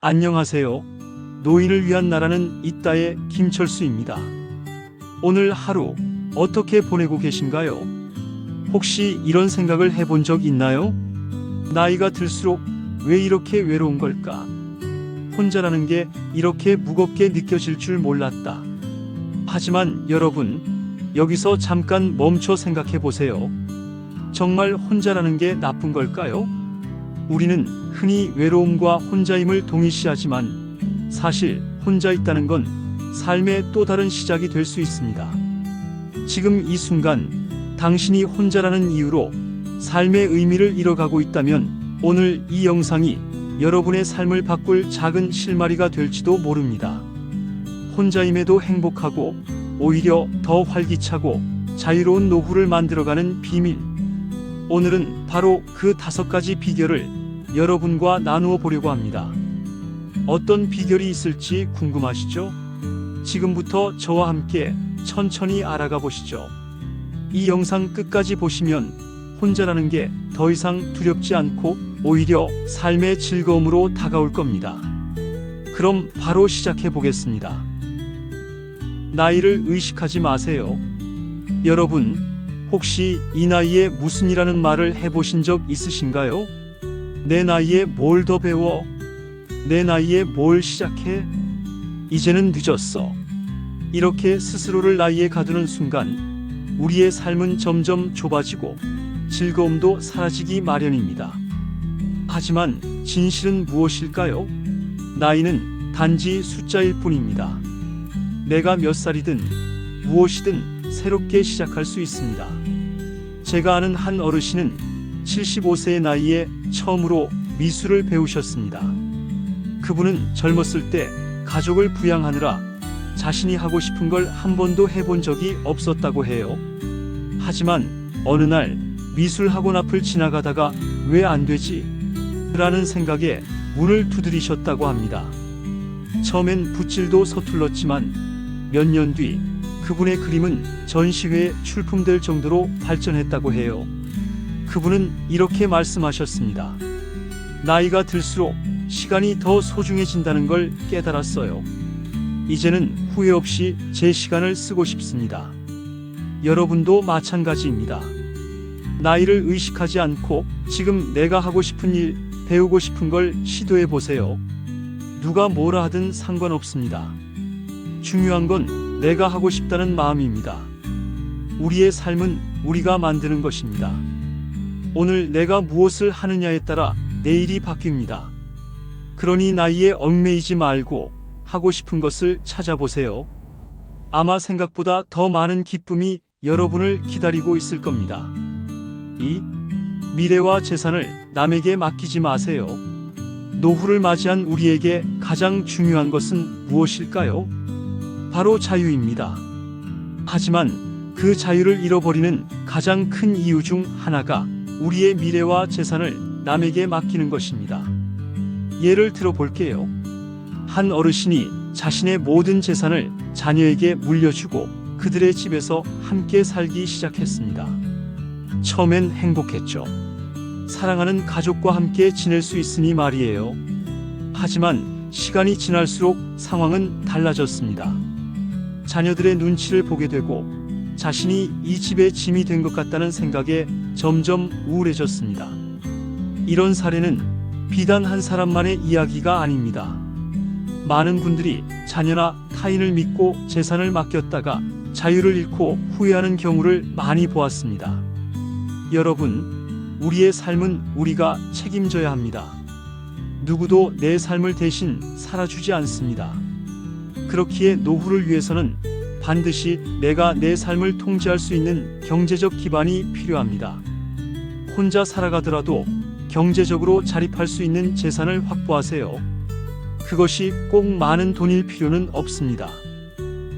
안녕하세요. 노인을 위한 나라는 있다의 김철수입니다. 오늘 하루 어떻게 보내고 계신가요? 혹시 이런 생각을 해본 적 있나요? 나이가 들수록 왜 이렇게 외로운 걸까? 혼자라는 게 이렇게 무겁게 느껴질 줄 몰랐다. 하지만 여러분, 여기서 잠깐 멈춰 생각해 보세요. 정말 혼자라는 게 나쁜 걸까요? 우리는 흔히 외로움과 혼자임을 동일시하지만 사실 혼자 있다는 건 삶의 또 다른 시작이 될 수 있습니다. 지금 이 순간 당신이 혼자라는 이유로 삶의 의미를 잃어가고 있다면 오늘 이 영상이 여러분의 삶을 바꿀 작은 실마리가 될지도 모릅니다. 혼자임에도 행복하고 오히려 더 활기차고 자유로운 노후를 만들어가는 비밀. 오늘은 바로 그 5가지 비결을 여러분과 나누어 보려고 합니다. 어떤 비결이 있을지 궁금하시죠? 지금부터 저와 함께 천천히 알아가 보시죠. 이 영상 끝까지 보시면 혼자라는 게 더 이상 두렵지 않고 오히려 삶의 즐거움으로 다가올 겁니다. 그럼 바로 시작해 보겠습니다. 나이를 의식하지 마세요. 여러분, 혹시 이 나이에 무슨 이라는 말을 해보신 적 있으신가요? 내 나이에 뭘 더 배워? 내 나이에 뭘 시작해? 이제는 늦었어. 이렇게 스스로를 나이에 가두는 순간 우리의 삶은 점점 좁아지고 즐거움도 사라지기 마련입니다. 하지만 진실은 무엇일까요? 나이는 단지 숫자일 뿐입니다. 내가 몇 살이든 무엇이든 새롭게 시작할 수 있습니다. 제가 아는 한 어르신은 75세의 나이에 처음으로 미술을 배우셨습니다. 그분은 젊었을 때 가족을 부양하느라 자신이 하고 싶은 걸 한 번도 해본 적이 없었다고 해요. 하지만 어느 날 미술 학원 앞을 지나가다가 왜 안 되지? 라는 생각에 문을 두드리셨다고 합니다. 처음엔 붓질도 서툴렀지만 몇 년 뒤 그분의 그림은 전시회에 출품될 정도로 발전했다고 해요. 그분은 이렇게 말씀하셨습니다. 나이가 들수록 시간이 더 소중해진다는 걸 깨달았어요. 이제는 후회 없이 제 시간을 쓰고 싶습니다. 여러분도 마찬가지입니다. 나이를 의식하지 않고 지금 내가 하고 싶은 일, 배우고 싶은 걸 시도해 보세요. 누가 뭐라 하든 상관없습니다. 중요한 건 내가 하고 싶다는 마음입니다. 우리의 삶은 우리가 만드는 것입니다. 오늘 내가 무엇을 하느냐에 따라 내일이 바뀝니다. 그러니 나이에 얽매이지 말고 하고 싶은 것을 찾아보세요. 아마 생각보다 더 많은 기쁨이 여러분을 기다리고 있을 겁니다. 2. 미래와 재산을 남에게 맡기지 마세요. 노후를 맞이한 우리에게 가장 중요한 것은 무엇일까요? 바로 자유입니다. 하지만 그 자유를 잃어버리는 가장 큰 이유 중 하나가 우리의 미래와 재산을 남에게 맡기는 것입니다. 예를 들어 볼게요. 한 어르신이 자신의 모든 재산을 자녀에게 물려주고 그들의 집에서 함께 살기 시작했습니다. 처음엔 행복했죠. 사랑하는 가족과 함께 지낼 수 있으니 말이에요. 하지만 시간이 지날수록 상황은 달라졌습니다. 자녀들의 눈치를 보게 되고 자신이 이 집의 짐이 된 것 같다는 생각에 점점 우울해졌습니다. 이런 사례는 비단 한 사람만의 이야기가 아닙니다. 많은 분들이 자녀나 타인을 믿고 재산을 맡겼다가 자유를 잃고 후회하는 경우를 많이 보았습니다. 여러분, 우리의 삶은 우리가 책임져야 합니다. 누구도 내 삶을 대신 살아주지 않습니다. 그렇기에 노후를 위해서는 반드시 내가 내 삶을 통제할 수 있는 경제적 기반이 필요합니다. 혼자 살아가더라도 경제적으로 자립할 수 있는 재산을 확보하세요. 그것이 꼭 많은 돈일 필요는 없습니다.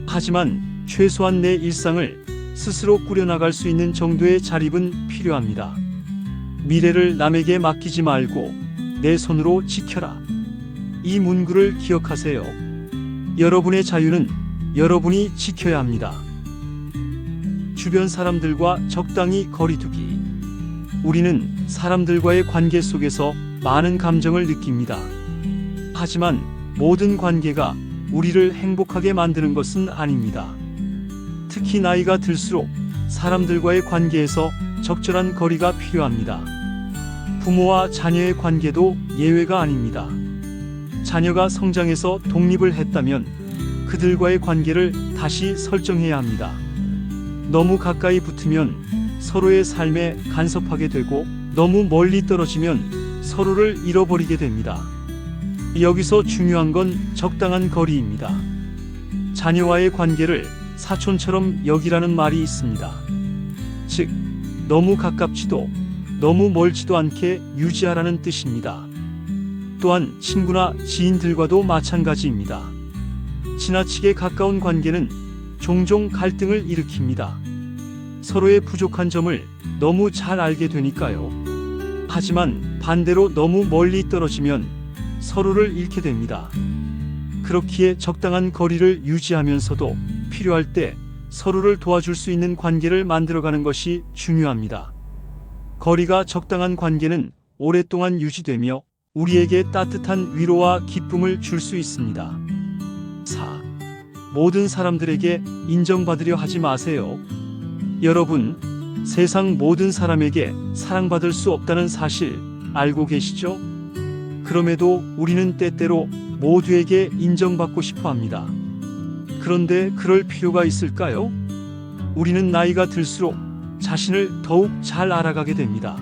하지만 최소한 내 일상을 스스로 꾸려나갈 수 있는 정도의 자립은 필요합니다. 미래를 남에게 맡기지 말고 내 손으로 지켜라. 이 문구를 기억하세요. 여러분의 자유는 여러분이 지켜야 합니다. 주변 사람들과 적당히 거리두기. 우리는 사람들과의 관계 속에서 많은 감정을 느낍니다. 하지만 모든 관계가 우리를 행복하게 만드는 것은 아닙니다. 특히 나이가 들수록 사람들과의 관계에서 적절한 거리가 필요합니다. 부모와 자녀의 관계도 예외가 아닙니다. 자녀가 성장해서 독립을 했다면 그들과의 관계를 다시 설정해야 합니다. 너무 가까이 붙으면 서로의 삶에 간섭하게 되고 너무 멀리 떨어지면 서로를 잃어버리게 됩니다. 여기서 중요한 건 적당한 거리입니다. 자녀와의 관계를 사촌처럼 여기라는 말이 있습니다. 즉, 너무 가깝지도 너무 멀지도 않게 유지하라는 뜻입니다. 또한 친구나 지인들과도 마찬가지입니다. 지나치게 가까운 관계는 종종 갈등을 일으킵니다. 서로의 부족한 점을 너무 잘 알게 되니까요. 하지만 반대로 너무 멀리 떨어지면 서로를 잃게 됩니다. 그렇기에 적당한 거리를 유지하면서도 필요할 때 서로를 도와줄 수 있는 관계를 만들어가는 것이 중요합니다. 거리가 적당한 관계는 오랫동안 유지되며 우리에게 따뜻한 위로와 기쁨을 줄 수 있습니다. 4. 모든 사람들에게 인정받으려 하지 마세요. 여러분, 세상 모든 사람에게 사랑받을 수 없다는 사실 알고 계시죠? 그럼에도 우리는 때때로 모두에게 인정받고 싶어 합니다. 그런데 그럴 필요가 있을까요? 우리는 나이가 들수록 자신을 더욱 잘 알아가게 됩니다.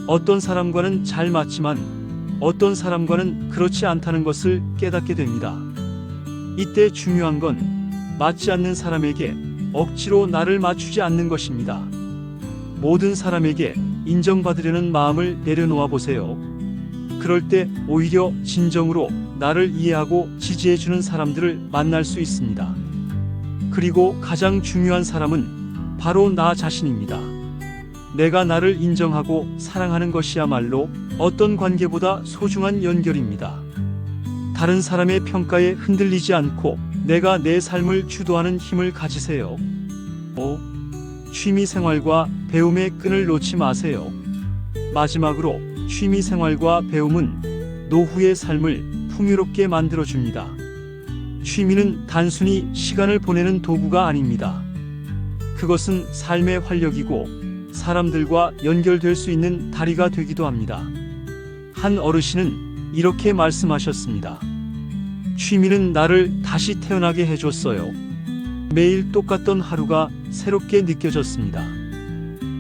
어떤 사람과는 잘 맞지만 어떤 사람과는 그렇지 않다는 것을 깨닫게 됩니다. 이때 중요한 건 맞지 않는 사람에게 억지로 나를 맞추지 않는 것입니다. 모든 사람에게 인정받으려는 마음을 내려놓아 보세요. 그럴 때 오히려 진정으로 나를 이해하고 지지해주는 사람들을 만날 수 있습니다. 그리고 가장 중요한 사람은 바로 나 자신입니다. 내가 나를 인정하고 사랑하는 것이야말로 어떤 관계보다 소중한 연결입니다. 다른 사람의 평가에 흔들리지 않고 내가 내 삶을 주도하는 힘을 가지세요. 5. 취미생활과 배움의 끈을 놓지 마세요. 마지막으로 취미생활과 배움은 노후의 삶을 풍요롭게 만들어줍니다. 취미는 단순히 시간을 보내는 도구가 아닙니다. 그것은 삶의 활력이고 사람들과 연결될 수 있는 다리가 되기도 합니다. 한 어르신은 이렇게 말씀하셨습니다. 취미는 나를 다시 태어나게 해줬어요. 매일 똑같던 하루가 새롭게 느껴졌습니다.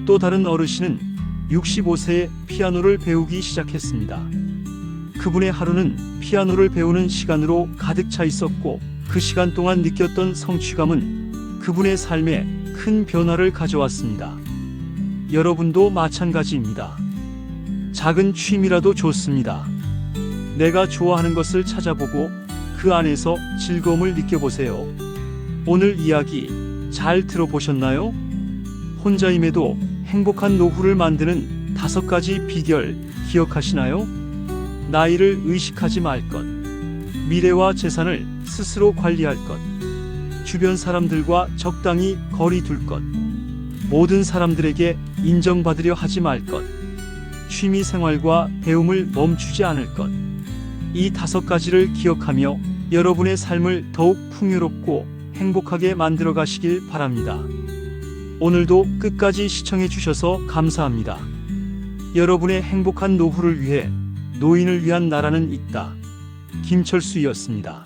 또 다른 어르신은 65세에 피아노를 배우기 시작했습니다. 그분의 하루는 피아노를 배우는 시간으로 가득 차 있었고 그 시간 동안 느꼈던 성취감은 그분의 삶에 큰 변화를 가져왔습니다. 여러분도 마찬가지입니다. 작은 취미라도 좋습니다. 내가 좋아하는 것을 찾아보고 그 안에서 즐거움을 느껴보세요. 오늘 이야기 잘 들어보셨나요? 혼자임에도 행복한 노후를 만드는 5가지 비결 기억하시나요? 나이를 의식하지 말 것, 미래와 재산을 스스로 관리할 것, 주변 사람들과 적당히 거리 둘 것, 모든 사람들에게 인정받으려 하지 말 것, 취미 생활과 배움을 멈추지 않을 것. 이 5가지를 기억하며 여러분의 삶을 더욱 풍요롭고 행복하게 만들어 가시길 바랍니다. 오늘도 끝까지 시청해 주셔서 감사합니다. 여러분의 행복한 노후를 위해 노인을 위한 나라는 있다. 김철수였습니다.